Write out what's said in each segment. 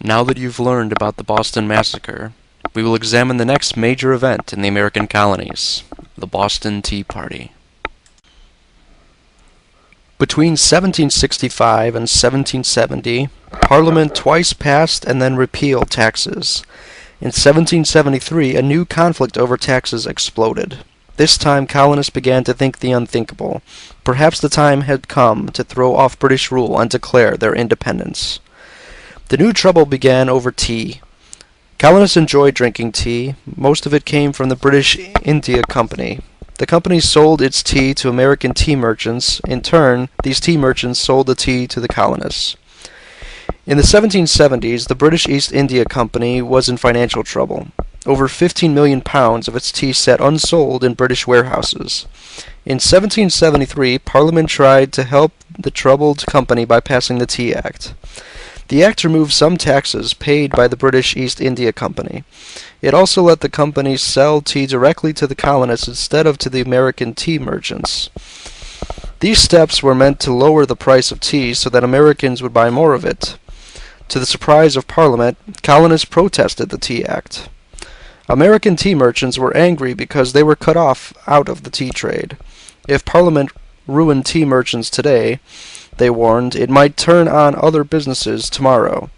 Now that you've learned about the Boston Massacre, we will examine the next major event in the American colonies, the Boston Tea Party. Between 1765 and 1770, Parliament twice passed and then repealed taxes. In 1773, a new conflict over taxes exploded. This time, colonists began to think the unthinkable. Perhaps the time had come to throw off British rule and declare their independence. The new trouble began over tea. Colonists enjoyed drinking tea. Most of it came from the British India Company. The company sold its tea to American tea merchants. In turn, these tea merchants sold the tea to the colonists. In the 1770s, the British East India Company was in financial trouble. Over 15 million pounds of its tea sat unsold in British warehouses. In 1773, Parliament tried to help the troubled company by passing the Tea Act. The act removed some taxes paid by the British East India Company. It also let the company sell tea directly to the colonists instead of to the American tea merchants. These steps were meant to lower the price of tea so that Americans would buy more of it. To the surprise of Parliament, colonists protested the Tea Act. American tea merchants were angry because they were cut off out of the tea trade. If Parliament ruined tea merchants today, they warned, it might turn on other businesses tomorrow.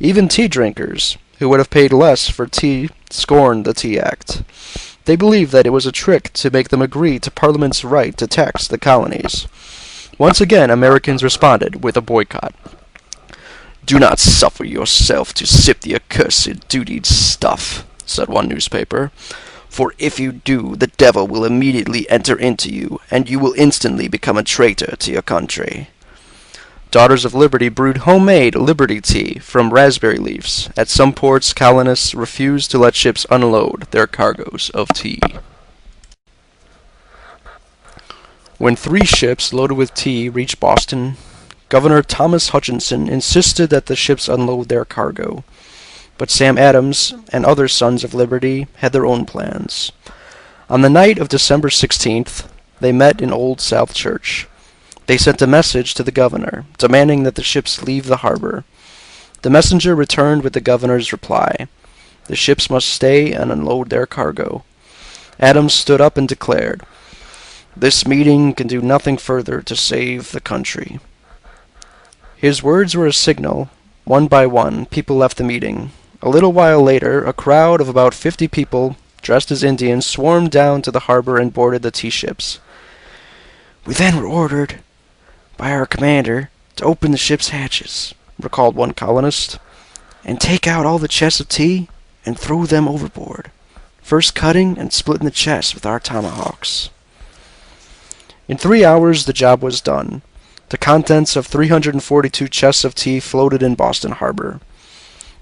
Even tea drinkers, who would have paid less for tea, scorned the Tea Act. They believed that it was a trick to make them agree to Parliament's right to tax the colonies. Once again, Americans responded with a boycott. "Do not suffer yourself to sip the accursed duty stuff," said one newspaper. "For if you do, the devil will immediately enter into you, and you will instantly become a traitor to your country." Daughters of Liberty brewed homemade Liberty tea from raspberry leaves. At some ports, colonists refused to let ships unload their cargoes of tea. When 3 ships loaded with tea reached Boston, Governor Thomas Hutchinson insisted that the ships unload their cargo. But Sam Adams and other Sons of Liberty had their own plans. On the night of December 16th, they met in Old South Church. They sent a message to the governor, demanding that the ships leave the harbor. The messenger returned with the governor's reply. The ships must stay and unload their cargo. Adams stood up and declared, "This meeting can do nothing further to save the country." His words were a signal. One by one, people left the meeting. A little while later, a crowd of about 50 people, dressed as Indians, swarmed down to the harbor and boarded the tea ships. "We then were ordered by our commander to open the ship's hatches," recalled one colonist, "and take out all the chests of tea and throw them overboard, first cutting and splitting the chests with our tomahawks." In 3 hours the job was done. The contents of 342 chests of tea floated in Boston Harbor.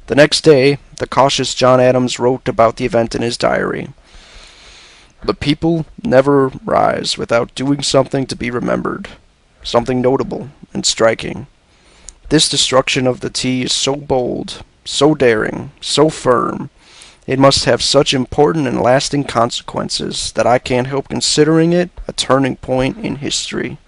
The next day, the cautious John Adams wrote about the event in his diary. "The people never rise without doing something to be remembered, something notable and striking. This destruction of the tea is so bold, so daring, so firm. It must have such important and lasting consequences that I can't help considering it a turning point in history."